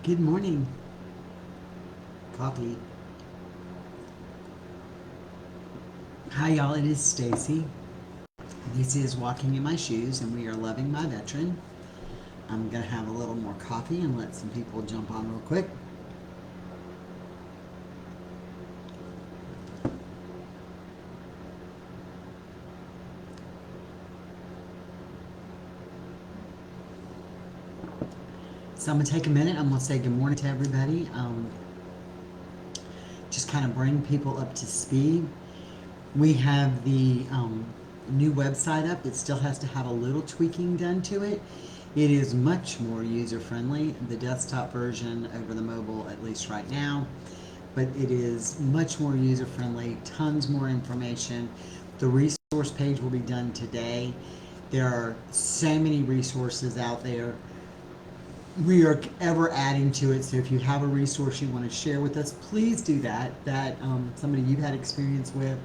Good morning. Coffee. Hi, y'all. It is Stacy. This is Walking in My Shoes, and we are loving my veteran. I'm going to have a little more coffee and let some people jump on real quick. So I'm going to take a minute. I'm going to say good morning to everybody. Just kind of bring people up to speed. We have the new website up. It still has to have a little tweaking done to it. It is much more user friendly, the desktop version over the mobile, at least right now. But it is much more user friendly, tons more information. The resource page will be done today. There are so many resources out there. We are ever adding to it. So if you have a resource you want to share with us, please do that. That somebody you've had experience with,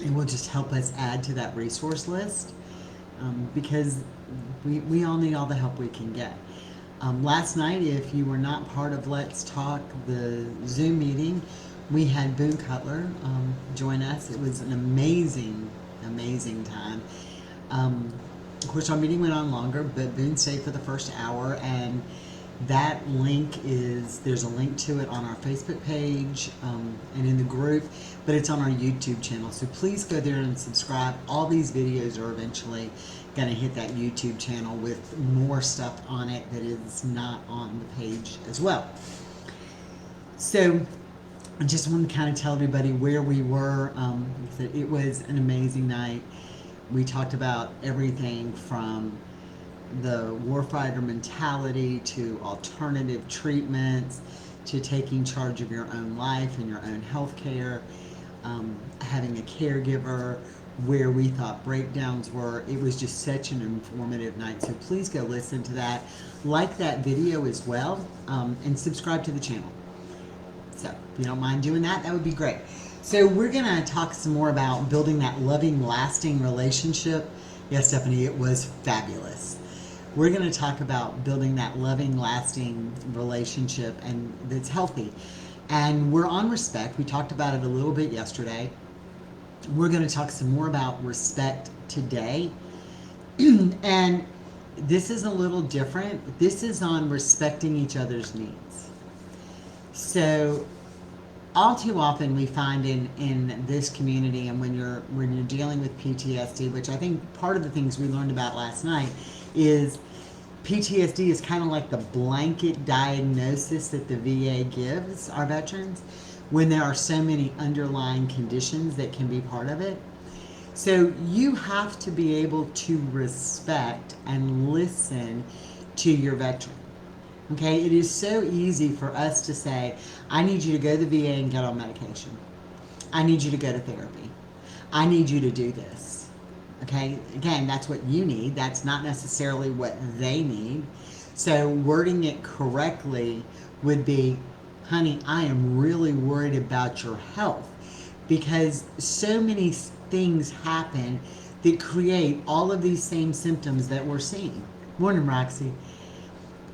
it will just help us add to that resource list because we all need all the help we can get. Last night, if you were not part of Let's Talk, the Zoom meeting, we had Boone Cutler join us. It was an amazing, amazing time. Of course, our meeting went on longer, but Boone stayed for the first hour, and that link there's a link to it on our Facebook page and in the group, but it's on our YouTube channel. So please go there and subscribe. All these videos are eventually going to hit that YouTube channel with more stuff on it that is not on the page as well. So I just want to kind of tell everybody where we were. It was an amazing night. We talked about everything from the warfighter mentality to alternative treatments to taking charge of your own life and your own health care, having a caregiver, where we thought breakdowns were. It was just such an informative night. So please go listen to that. Like that video as well, and subscribe to the channel. So if you don't mind doing that, that would be great. So we're going to talk some more about building that loving, lasting relationship. Yes, Stephanie, it was fabulous. We're going to talk about building that loving, lasting relationship and that's healthy. And we're on respect. We talked about it a little bit yesterday. We're going to talk some more about respect today. And this is a little different. This is on respecting each other's needs. So all too often we find in this community, and when you're dealing with PTSD, which I think part of the things we learned about last night is PTSD is kind of like the blanket diagnosis that the VA gives our veterans when there are so many underlying conditions that can be part of it. So you have to be able to respect and listen to your veteran. Okay, it is so easy for us to say, I need you to go to the VA and get on medication. I need you to go to therapy. I need you to do this. Okay, again, that's what you need. That's not necessarily what they need. So wording it correctly would be, honey, I am really worried about your health because so many things happen that create all of these same symptoms that we're seeing. Morning, Roxy.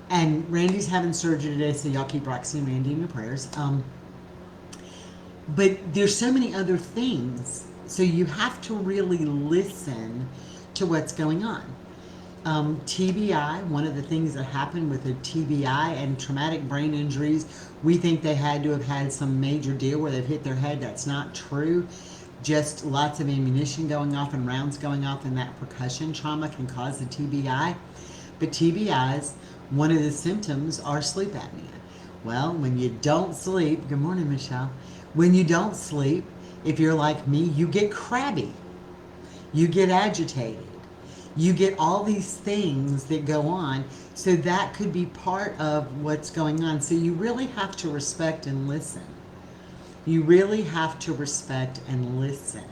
And Randy's having surgery today, so y'all keep Roxy and Randy in your prayers. But there's so many other things, so you have to really listen to what's going on. TBI, one of the things that happened with a TBI and traumatic brain injuries, we think they had to have had some major deal where they've hit their head. That's not true. Just lots of ammunition going off and rounds going off, and that percussion trauma can cause the TBI. But TBIs, one of the symptoms are sleep apnea. Well, when you don't sleep, good morning, Michelle. When you don't sleep, if you're like me, you get crabby. You get agitated. You get all these things that go on. So that could be part of what's going on. So you really have to respect and listen. You really have to respect and listen.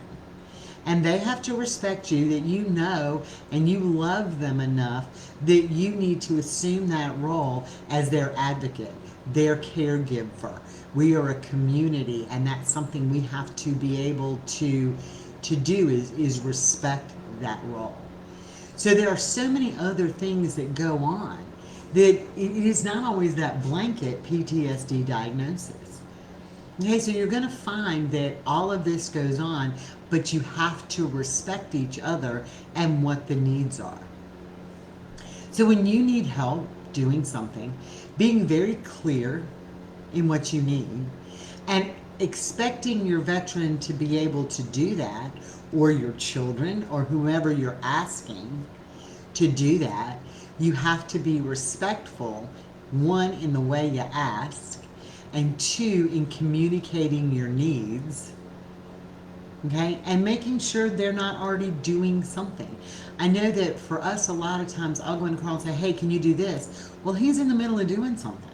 And they have to respect you, that you know and you love them enough that you need to assume that role as their advocate, their caregiver. We are a community, and that's something we have to be able to do is respect that role. So there are so many other things that go on that it is not always that blanket PTSD diagnosis. Okay, so you're going to find that all of this goes on, but you have to respect each other and what the needs are. So when you need help doing something, being very clear in what you need and expecting your veteran to be able to do that, or your children, or whoever you're asking to do that, you have to be respectful, one, in the way you ask, and two, in communicating your needs, okay, and making sure they're not already doing something. I know that for us, a lot of times I'll go in Carl and say, hey, can you do this? Well, he's in the middle of doing something.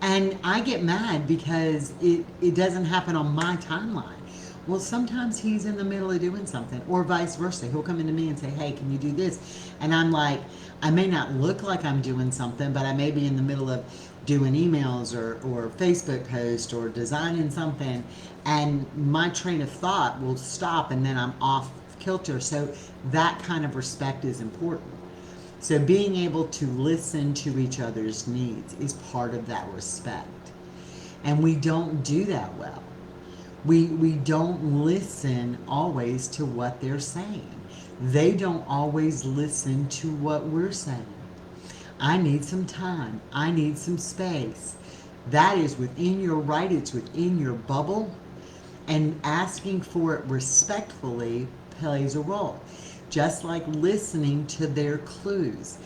And I get mad because it doesn't happen on my timeline. Well, sometimes he's in the middle of doing something, or vice versa. He'll come into me and say, hey, can you do this? And I'm like, I may not look like I'm doing something, but I may be in the middle of doing emails or Facebook post or designing something, and my train of thought will stop and then I'm off kilter. So that kind of respect is important. So being able to listen to each other's needs is part of that respect. And we don't do that well. We don't listen always to what they're saying. They don't always listen to what we're saying. I need some time. I need some space. That is within your right. It's within your bubble. And asking for it respectfully plays a role. Just like listening to their clues.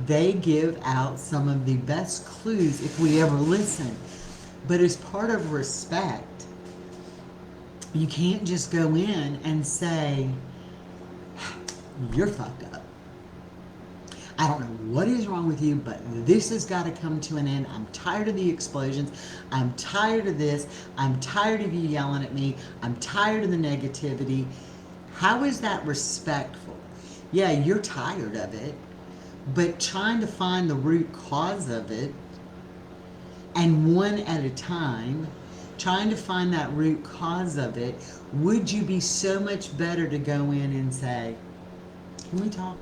They give out some of the best clues if we ever listen. But as part of respect, you can't just go in and say, you're fucked up. I don't know what is wrong with you, but this has got to come to an end. I'm tired of the explosions. I'm tired of this. I'm tired of you yelling at me. I'm tired of the negativity. How is that respectful? Yeah, you're tired of it, but trying to find the root cause of it, and one at a time, trying to find that root cause of it, would you be so much better to go in and say, can we talk?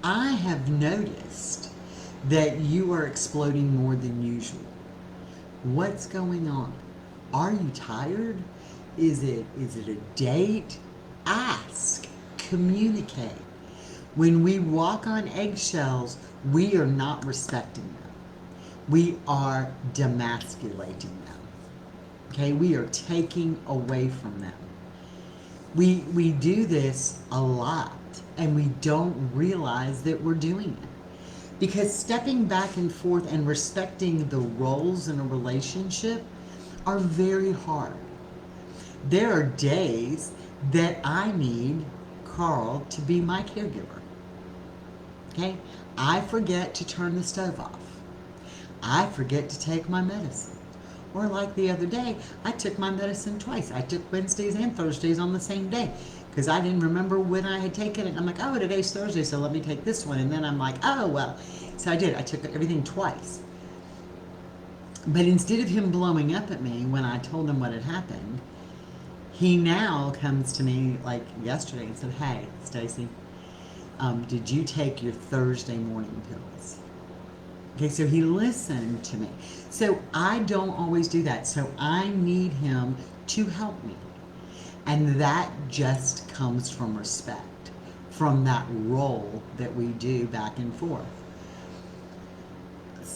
I have noticed that you are exploding more than usual. What's going on? Are you tired? Is it a date? Ask. Communicate. When we walk on eggshells, we are not respecting them. We are demasculating them. Okay, we are taking away from them. We do this a lot, and we don't realize that we're doing it. Because stepping back and forth and respecting the roles in a relationship are very hard. There are days that I need Carl to be my caregiver. Okay? I forget to turn the stove off. I forget to take my medicine. Or like the other day, I took my medicine twice. I took Wednesdays and Thursdays on the same day because I didn't remember when I had taken it. I'm like, oh, today's Thursday, so let me take this one. And then I'm like, oh, well. So I did. I took everything twice. But instead of him blowing up at me when I told him what had happened, he now comes to me like yesterday and said, hey, Stacy, did you take your Thursday morning pills? Okay, so he listened to me. So I don't always do that. So I need him to help me. And that just comes from respect, from that role that we do back and forth.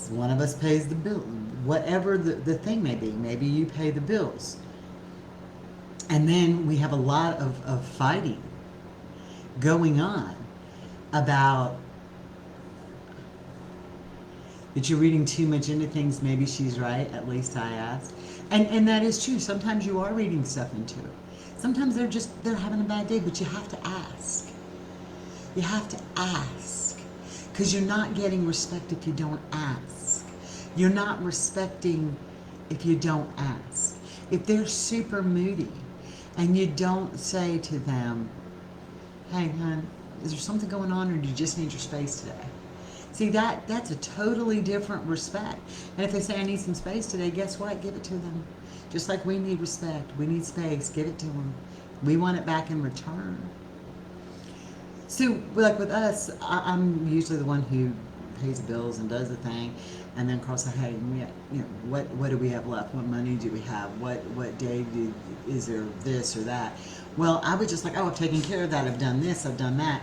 One of us pays the bill, whatever the thing may be. Maybe you pay the bills. And then we have a lot of fighting going on about that you're reading too much into things. Maybe she's right, at least I asked. And that is true. Sometimes you are reading stuff into it. Sometimes they're having a bad day, but you have to ask. You have to ask. Because you're not getting respect if you don't ask. You're not respecting if you don't ask. If they're super moody and you don't say to them, hey, hon, is there something going on or do you just need your space today? See, that's a totally different respect. And if they say, I need some space today, guess what? Give it to them. Just like we need respect. We need space. Give it to them. We want it back in return. So, like with us, I'm usually the one who pays the bills and does the thing, and then Carl said, "Hey, what do we have left? What money do we have? What day is there this or that?" Well, I was just like, "Oh, I've taken care of that. I've done this. I've done that."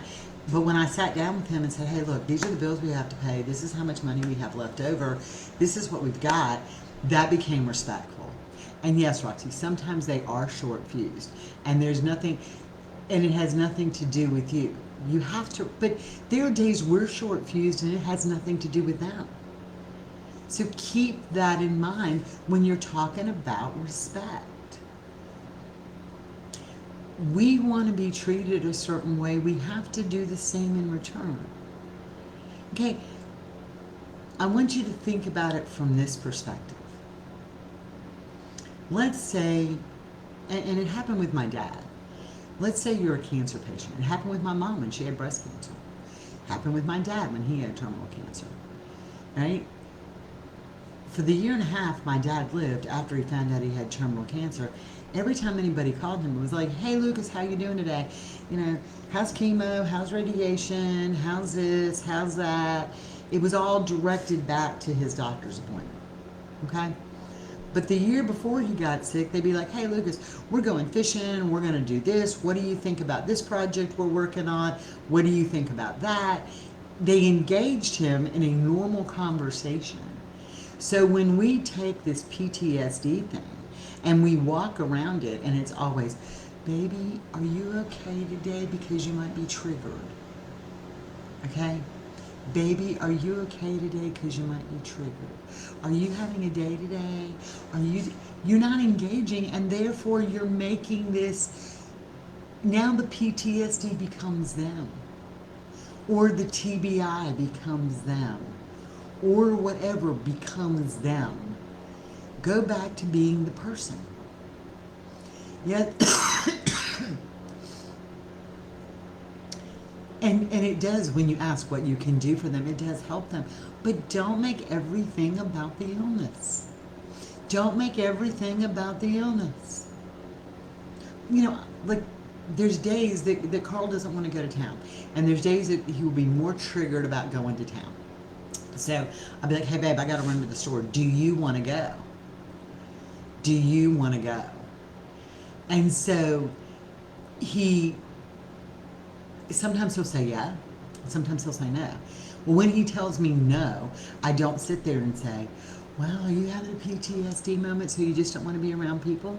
But when I sat down with him and said, "Hey, look, these are the bills we have to pay. This is how much money we have left over. This is what we've got," that became respectful. And yes, Roxy, sometimes they are short fused, and there's nothing, and it has nothing to do with you. You have to, but there are days we're short fused and it has nothing to do with them. So keep that in mind when you're talking about respect. We want to be treated a certain way, we have to do the same in return. Okay, I want you to think about it from this perspective. Let's say, and it happened with my dad. Let's say you're a cancer patient. It happened with my mom when she had breast cancer. It happened with my dad when he had terminal cancer. Right? For the year and a half my dad lived after he found out he had terminal cancer, every time anybody called him, it was like, "Hey, Lucas, how you doing today? How's chemo? How's radiation? How's this? How's that?" It was all directed back to his doctor's appointment. Okay? But the year before he got sick, they'd be like, "Hey, Lucas, we're going fishing. We're going to do this. What do you think about this project we're working on? What do you think about that?" They engaged him in a normal conversation. So when we take this PTSD thing and we walk around it and it's always, "Baby, are you okay today? Because you might be triggered." Okay? "Baby, are you okay today? Because you might be triggered. Are you having a day today? You're not engaging, and therefore you're making this, now the PTSD becomes them. Or the TBI becomes them. Or whatever becomes them. Go back to being the person." Yet, and it does, when you ask what you can do for them, it does help them. But don't make everything about the illness. Don't make everything about the illness. Like, there's days that Carl doesn't want to go to town. And there's days that he will be more triggered about going to town. So I'll be like, "Hey, babe, I got to run to the store. Do you want to go? Do you want to go?" And so sometimes he'll say yeah, sometimes he'll say no. Well, when he tells me no, I don't sit there and say, "Well, are you having a PTSD moment so you just don't want to be around people?"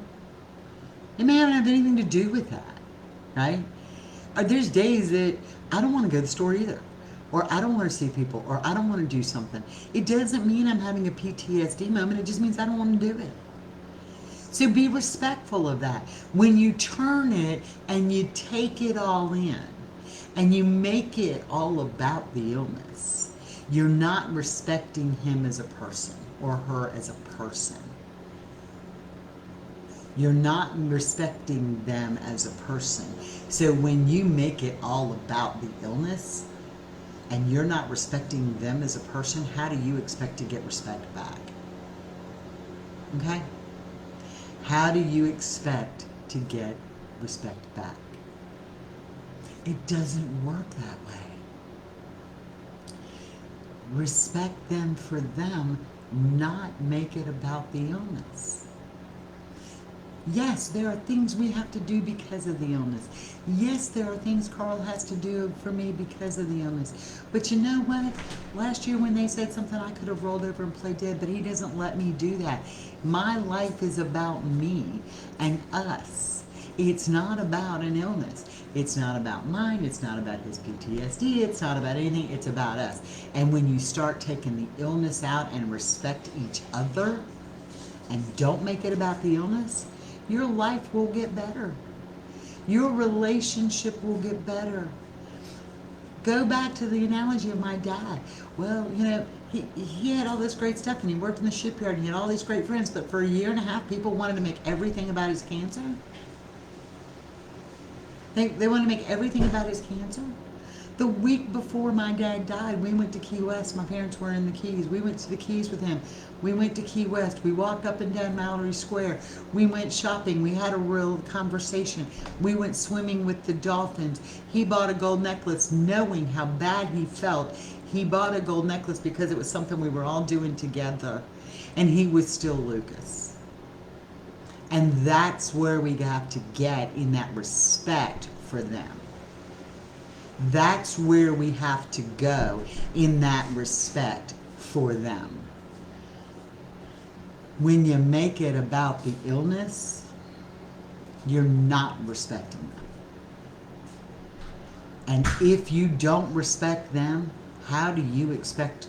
It may not have anything to do with that, right? There's days that I don't want to go to the store either, or I don't want to see people, or I don't want to do something. It doesn't mean I'm having a PTSD moment, it just means I don't want to do it. So be respectful of that. When you turn it and you take it all in, and you make it all about the illness, you're not respecting him as a person or her as a person. You're not respecting them as a person. So when you make it all about the illness and you're not respecting them as a person, how do you expect to get respect back? Okay? How do you expect to get respect back? It doesn't work that way. Respect them for them, not make it about the illness. Yes, there are things we have to do because of the illness. Yes, there are things Carl has to do for me because of the illness. But you know what? Last year when they said something, I could have rolled over and played dead, but he doesn't let me do that. My life is about me and us. It's not about an illness. It's not about mine. It's not about his PTSD. It's not about anything. It's about us. And when you start taking the illness out and respect each other and don't make it about the illness, your life will get better. Your relationship will get better. Go back to the analogy of my dad. Well, he had all this great stuff and he worked in the shipyard and he had all these great friends, but for a year and a half, people wanted to make everything about his cancer. They wanted to make everything about his cancer. The week before my dad died, we went to Key West. My parents were in the Keys. We went to the Keys with him. We went to Key West. We walked up and down Mallory Square. We went shopping. We had a real conversation. We went swimming with the dolphins. He bought a gold necklace knowing how bad he felt. He bought a gold necklace because it was something we were all doing together, and he was still Lucas. And that's where we have to get in that respect for them. That's where we have to go in that respect for them. When you make it about the illness, you're not respecting them. And if you don't respect them, how do you expect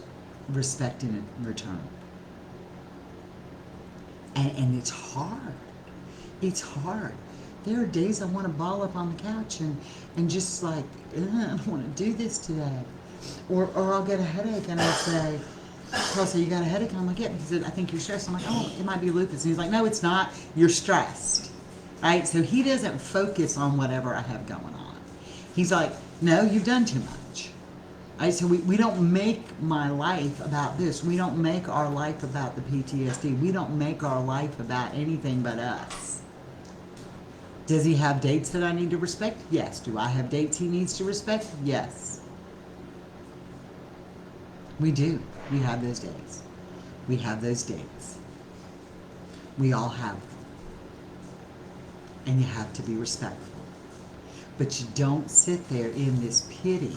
respect in return? And it's hard. It's hard. There are days I want to ball up on the couch and just like, I don't want to do this today. Or I'll get a headache and I'll say, Carl said, you got a headache? And I'm like, yeah, because I think you're stressed. I'm like, oh, it might be lupus. And he's like, no, it's not. You're stressed. Right? So he doesn't focus on whatever I have going on. He's like, no, you've done too much. Right? So we don't make my life about this. We don't make our life about the PTSD. We don't make our life about anything but us. Does he have dates that I need to respect? Yes. Do I have dates he needs to respect? Yes. We do. We have those days. We have those dates. We all have them. And you have to be respectful. But you don't sit there in this pity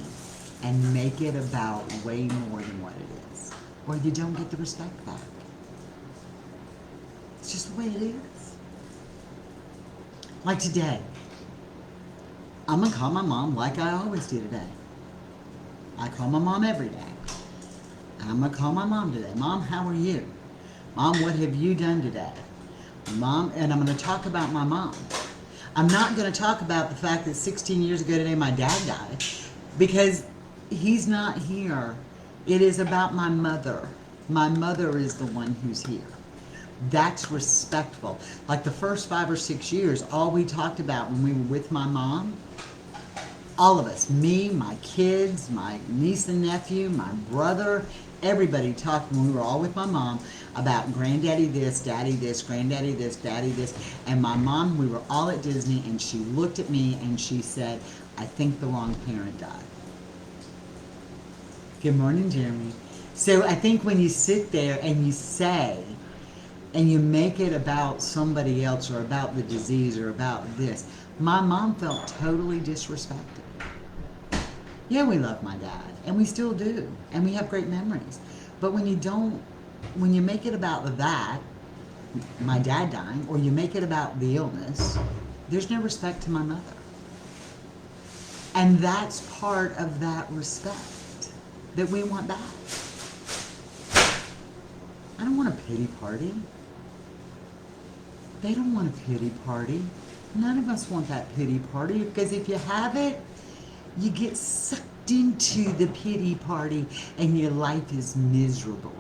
and make it about way more than what it is. Or you don't get the respect back. It's just the way it is. Like today. I'm going to call my mom like I always do today. I call my mom every day. I'm going to call my mom today. Mom, how are you? Mom, what have you done today? Mom, and I'm going to talk about my mom. I'm not going to talk about the fact that 16 years ago today my dad died, because he's not here. It is about my mother. My mother is the one who's here. That's respectful. Like the first 5 or 6 years, all we talked about when we were with my mom, all of us, me, my kids, my niece and nephew, my brother, everybody talked when we were all with my mom about granddaddy this, daddy this, granddaddy this, daddy this. And my mom, we were all at Disney, and she looked at me and she said, I think the wrong parent died. Good morning, Jeremy. So I think when you sit there and you say, and you make it about somebody else or about the disease or about this, my mom felt totally disrespected. Yeah, we love my dad, and we still do, and we have great memories. But when you make it about that, my dad dying, or you make it about the illness, there's no respect to my mother. And that's part of that respect that we want back. I don't want a pity party. They don't want a pity party. None of us want that pity party, because if you have it, you get sucked into the pity party and your life is miserable.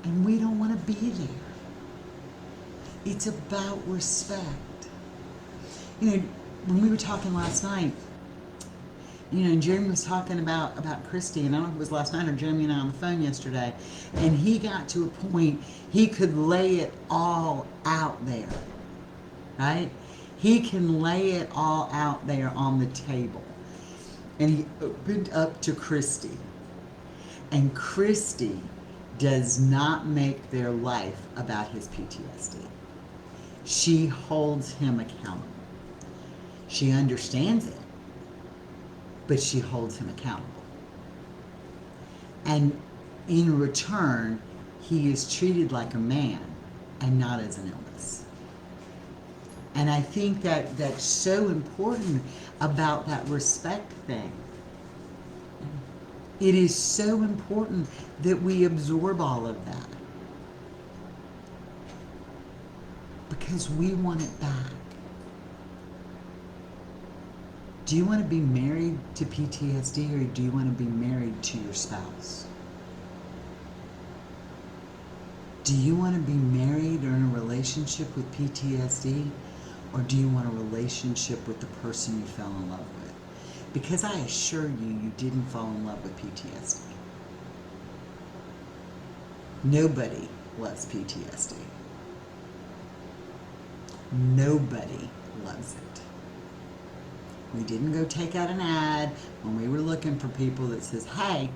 And we don't want to be there. It's about respect. You know, when we were talking last night, you know, and Jeremy was talking about Christy, and I don't know if it was last night or Jeremy and I on the phone yesterday, and he got to a point he could lay it all out there, right? He can lay it all out there on the table. And he opened up to Christy. And Christy does not make their life about his PTSD. She holds him accountable. She understands it, but she holds him accountable. And in return, he is treated like a man and not as an illness. And I think that that's so important about that respect thing. It is so important that we absorb all of that, because we want it back. Do you want to be married to PTSD, or do you want to be married to your spouse? Do you want to be married or in a relationship with PTSD, or do you want a relationship with the person you fell in love with? Because I assure you, you didn't fall in love with PTSD. Nobody loves PTSD. Nobody loves it. We didn't go take out an ad when we were looking for people that says, hey,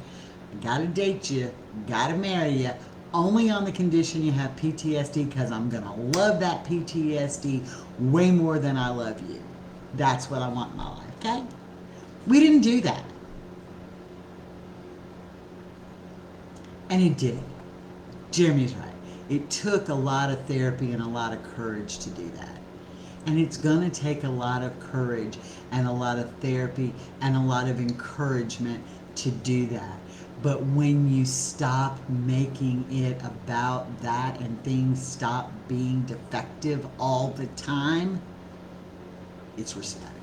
I gotta date you, gotta marry you, only on the condition you have PTSD, because I'm gonna love that PTSD way more than I love you. That's what I want in my life, okay? We didn't do that. And it did. Jeremy's right. It took a lot of therapy and a lot of courage to do that. And it's going to take a lot of courage and a lot of therapy and a lot of encouragement to do that. But when you stop making it about that and things stop being defective all the time, it's respect.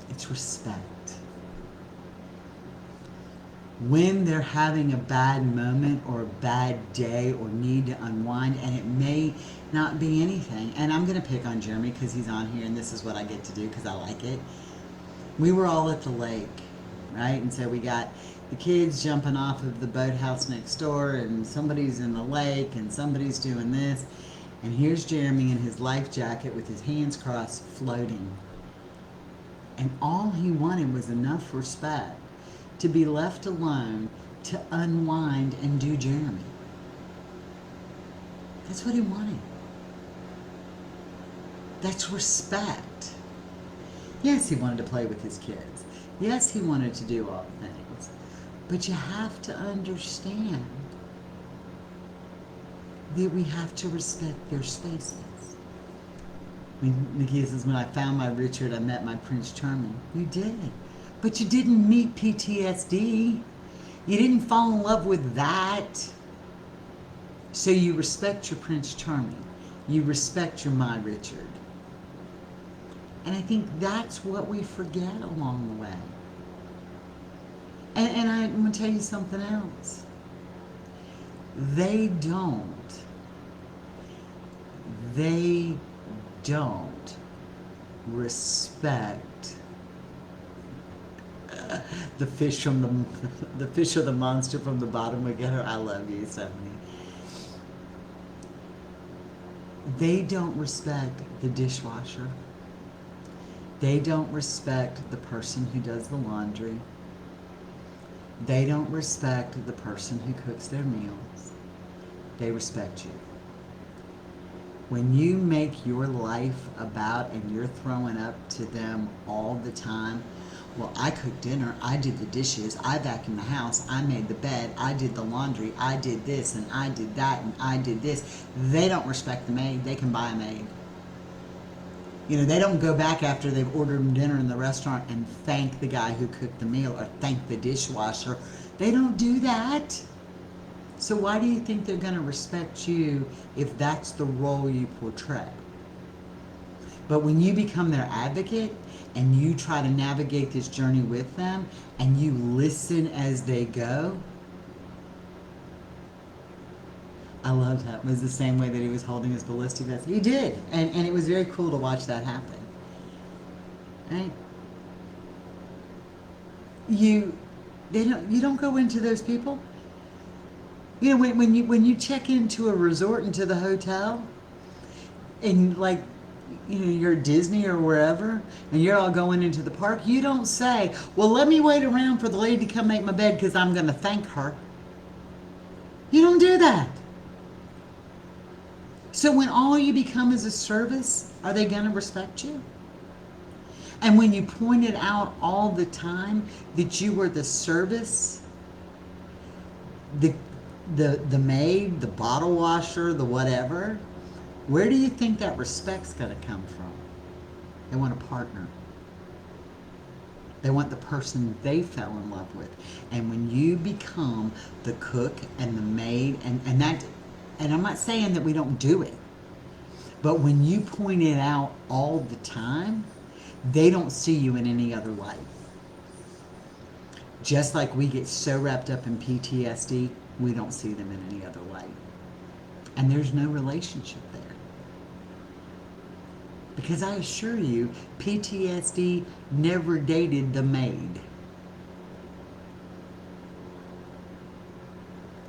It's respect. When they're having a bad moment or a bad day or need to unwind, and it may not be anything, and I'm going to pick on Jeremy because he's on here and this is what I get to do because I like it. We were all at the lake, right? And so we got the kids jumping off of the boathouse next door, and somebody's in the lake and somebody's doing this, and here's Jeremy in his life jacket with his hands crossed floating. And all he wanted was enough respect to be left alone to unwind and do Jeremy. That's what he wanted. That's respect. Yes, he wanted to play with his kids. Yes, he wanted to do all the things. But you have to understand that we have to respect their spaces. I mean, Nakia says, when I found my Richard, I met my Prince Charming. You did. But you didn't meet PTSD. You didn't fall in love with that. So you respect your Prince Charming. You respect your My Richard. And I think that's what we forget along the way. And I'm going to tell you something else. They don't respect the fish from the fish or the monster from the bottom again. I love you, Stephanie. They don't respect the dishwasher. They don't respect the person who does the laundry. They don't respect the person who cooks their meals. They respect you. When you make your life about and you're throwing up to them all the time, well, I cooked dinner, I did the dishes, I vacuumed the house, I made the bed, I did the laundry, I did this and I did that and I did this. They don't respect the maid. They can buy a maid. You know, they don't go back after they've ordered dinner in the restaurant and thank the guy who cooked the meal or thank the dishwasher. They don't do that. So why do you think they're going to respect you if that's the role you portray? But when you become their advocate and you try to navigate this journey with them and you listen as they go, I love that. It was the same way that he was holding his ballistic vest. He did. And it was very cool to watch that happen. Right? You don't go into those people. You know, when you check into a resort, into the hotel, and like, you know, you're at Disney or wherever, and you're all going into the park, you don't say, well, let me wait around for the lady to come make my bed because I'm going to thank her. You don't do that. So when all you become is a service, are they going to respect you? And when you pointed out all the time that you were the service, the maid, the bottle washer, the whatever, where do you think that respect's going to come from? They want a partner. They want the person they fell in love with. And when you become the cook and the maid, and I'm not saying that we don't do it, but when you point it out all the time, they don't see you in any other light. Just like we get so wrapped up in PTSD, we don't see them in any other light. And there's no relationship there. Because I assure you, PTSD never dated the maid.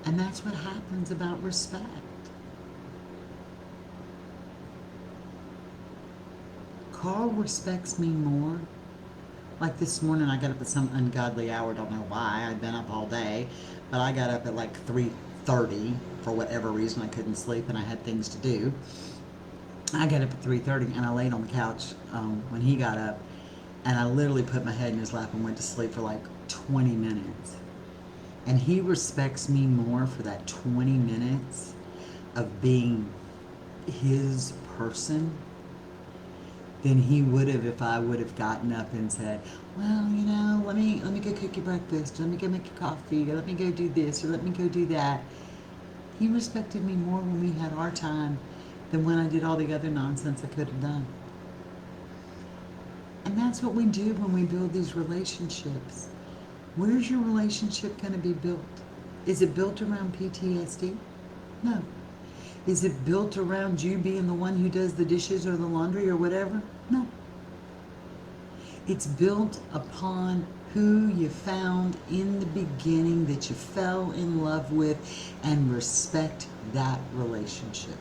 And that's what happens about respect. Carl respects me more. Like this morning, I got up at some ungodly hour. Don't know why. I'd been up all day, but I got up at like 3:30 for whatever reason. I couldn't sleep and I had things to do. I got up at 3:30 and I laid on the couch when he got up, and I literally put my head in his lap and went to sleep for like 20 minutes. And he respects me more for that 20 minutes of being his person than he would have if I would have gotten up and said, well, let me go cook you breakfast, let me go make you coffee, or let me go do this, or let me go do that. He respected me more when we had our time than when I did all the other nonsense I could have done. And that's what we do when we build these relationships. Where's your relationship going to be built? Is it built around PTSD? No. Is it built around you being the one who does the dishes or the laundry or whatever? No. It's built upon who you found in the beginning that you fell in love with, and respect that relationship.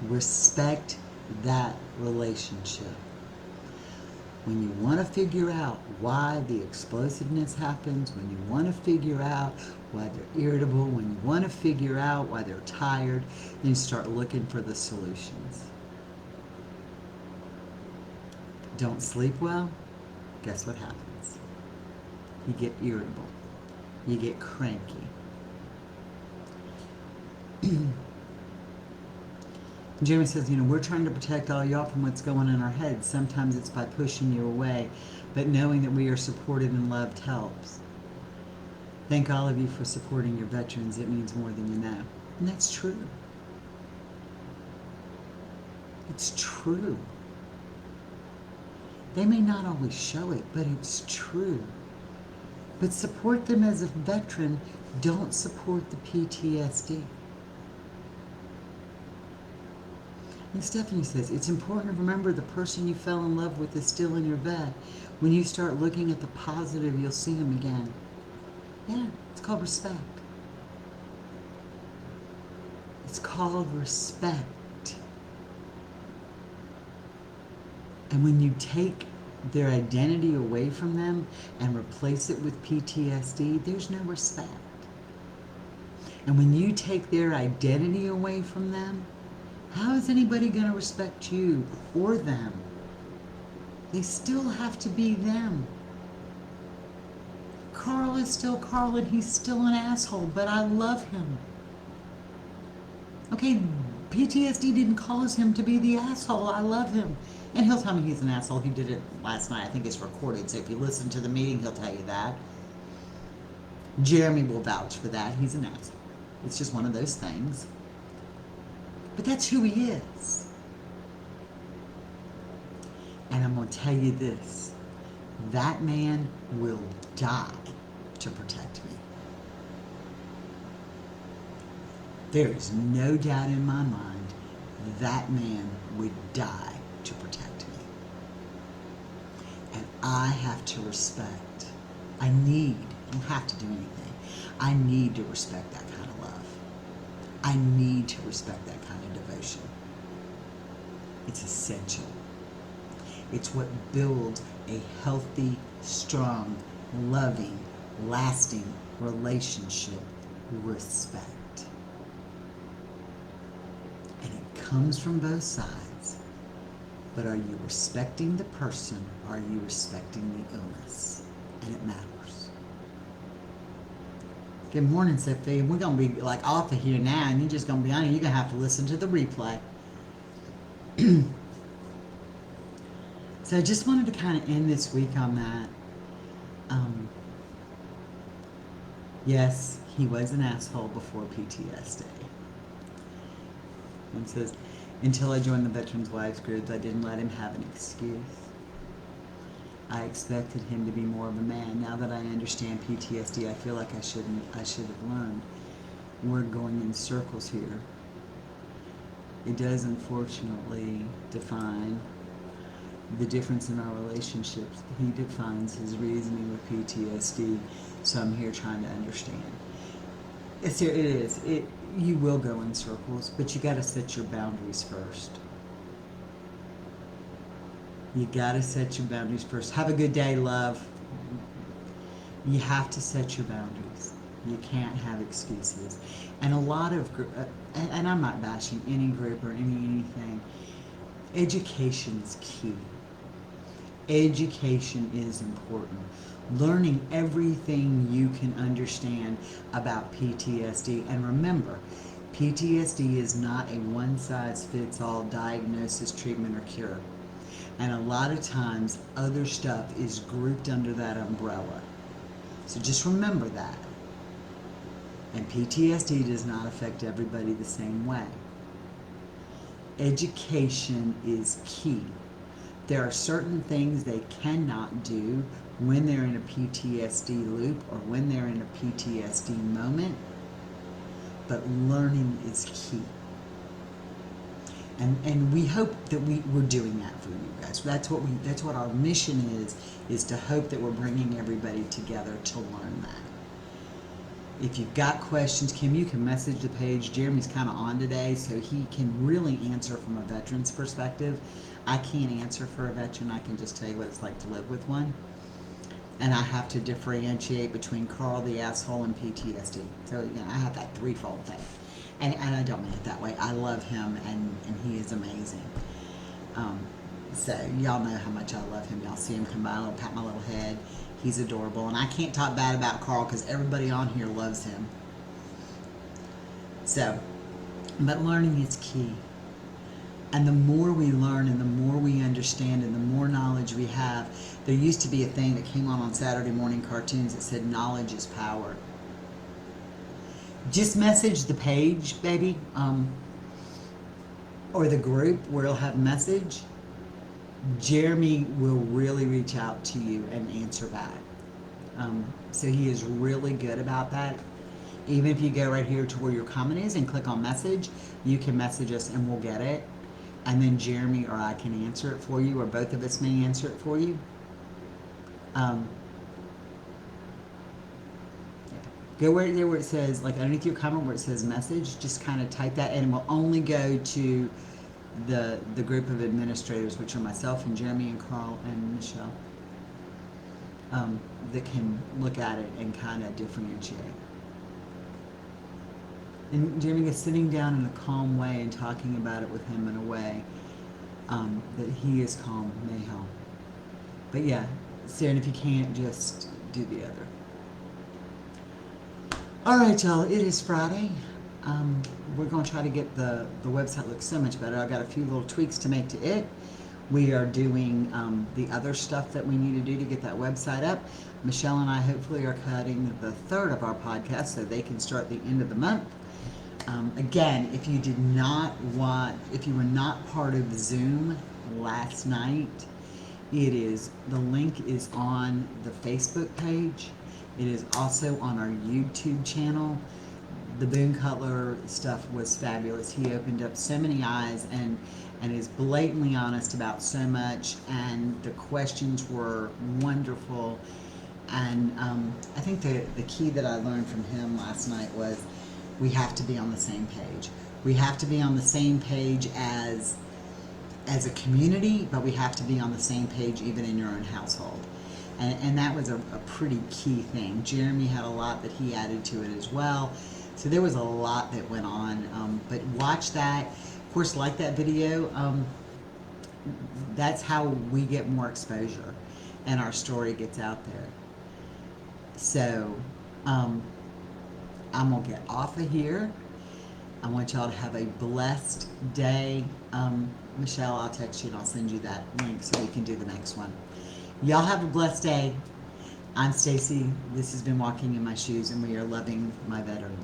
Respect that relationship. When you want to figure out why the explosiveness happens, when you want to figure out why they're irritable, when you want to figure out why they're tired, then you start looking for the solutions. Don't sleep well? Guess what happens? You get irritable. You get cranky. Jamie says, we're trying to protect all y'all from what's going on in our heads. Sometimes it's by pushing you away, but knowing that we are supported and loved helps. Thank all of you for supporting your veterans. It means more than you know. And that's true. It's true. They may not always show it, but it's true. But support them as a veteran. Don't support the PTSD. And Stephanie says, it's important to remember the person you fell in love with is still in your bed. When you start looking at the positive, you'll see him again. Yeah, it's called respect. It's called respect. And when you take their identity away from them and replace it with PTSD, there's no respect. And when you take their identity away from them, how is anybody going to respect you or them? They still have to be them. Carl is still Carl and he's still an asshole, but I love him. Okay, PTSD didn't cause him to be the asshole. I love him. And he'll tell me he's an asshole. He did it last night. I think it's recorded, so if you listen to the meeting, he'll tell you that. Jeremy will vouch for that. He's an asshole. It's just one of those things. But that's who he is. And I'm going to tell you this. That man will die to protect me. There is no doubt in my mind that man would die to protect me. And I have to respect. I don't have to do anything. I need to respect that kind of love. I need to respect that kind of devotion. It's essential. It's what builds a healthy, strong, loving, lasting relationship. Respect. And it comes from both sides. But are you respecting the person? Or are you respecting the illness? And it matters. Good morning, Sophie. We're going to be like off of here now, and you're just going to be on it. You're going to have to listen to the replay. So I just wanted to kind of end this week on that. Yes, he was an asshole before PTSD. And says, until I joined the Veterans Wives group, I didn't let him have an excuse. I expected him to be more of a man. Now that I understand PTSD, I feel like I should have learned. We're going in circles here. It does unfortunately define the difference in our relationships. He defines his reasoning with PTSD, so I'm here trying to understand. It is. You will go in circles, but you got to set your boundaries first. You gotta set your boundaries first. Have a good day, love. You have to set your boundaries. You can't have excuses. And a lot of, and I'm not bashing any group or anything. Education is key. Education is important. Learning everything you can understand about PTSD. And remember, PTSD is not a one-size-fits-all diagnosis, treatment, or cure. And a lot of times, other stuff is grouped under that umbrella. So just remember that. And PTSD does not affect everybody the same way. Education is key. There are certain things they cannot do when they're in a PTSD loop or when they're in a PTSD moment, but learning is key. And we hope that we're doing that for you guys. That's what our mission is to hope that we're bringing everybody together to learn that. If you've got questions, Kim, you can message the page. Jeremy's kind of on today, so he can really answer from a veteran's perspective. I can't answer for a veteran. I can just tell you what it's like to live with one. And I have to differentiate between Carl the asshole and PTSD. So, I have that threefold thing. And I don't mean it that way. I love him, and he is amazing. So y'all know how much I love him. Y'all see him come by, I'll pat my little head. He's adorable. And I can't talk bad about Carl because everybody on here loves him. So, but learning is key. And the more we learn and the more we understand and the more knowledge we have, there used to be a thing that came on Saturday morning cartoons that said knowledge is power. Just message the page, baby, or the group where it'll have message. Jeremy will really reach out to you and answer back. So he is really good about that. Even if you go right here to where your comment is and click on message, you can message us and we'll get it. And then Jeremy or I can answer it for you, or both of us may answer it for you. Go right there where it says, like underneath your comment where it says message, just kind of type that in, and we'll only go to the group of administrators, which are myself and Jeremy and Carl and Michelle, that can look at it and kind of differentiate. And Jeremy is sitting down in a calm way and talking about it with him in a way that he is calm may help. But yeah, Sarah, if you can't, just do the other. All right, y'all, it is Friday. We're going to try to get the website look so much better. I've got a few little tweaks to make to it. We are doing the other stuff that we need to do to get that website up. Michelle and I hopefully are cutting the third of our podcast so they can start the end of the month. Again, if you were not part of Zoom last night, the link is on the Facebook page. It is also on our YouTube channel. The Boone Cutler stuff was fabulous. He opened up so many eyes and is blatantly honest about so much, and the questions were wonderful. And I think the key that I learned from him last night was we have to be on the same page. We have to be on the same page as a community, but we have to be on the same page even in your own household. And that was a pretty key thing. Jeremy had a lot that he added to it as well. So there was a lot that went on. But watch that. Of course, like that video. That's how we get more exposure and our story gets out there. So I'm going to get off of here. I want y'all to have a blessed day. Michelle, I'll text you and I'll send you that link so we can do the next one. Y'all have a blessed day. I'm Stacy. This has been Walking in My Shoes, and we are loving my veteran.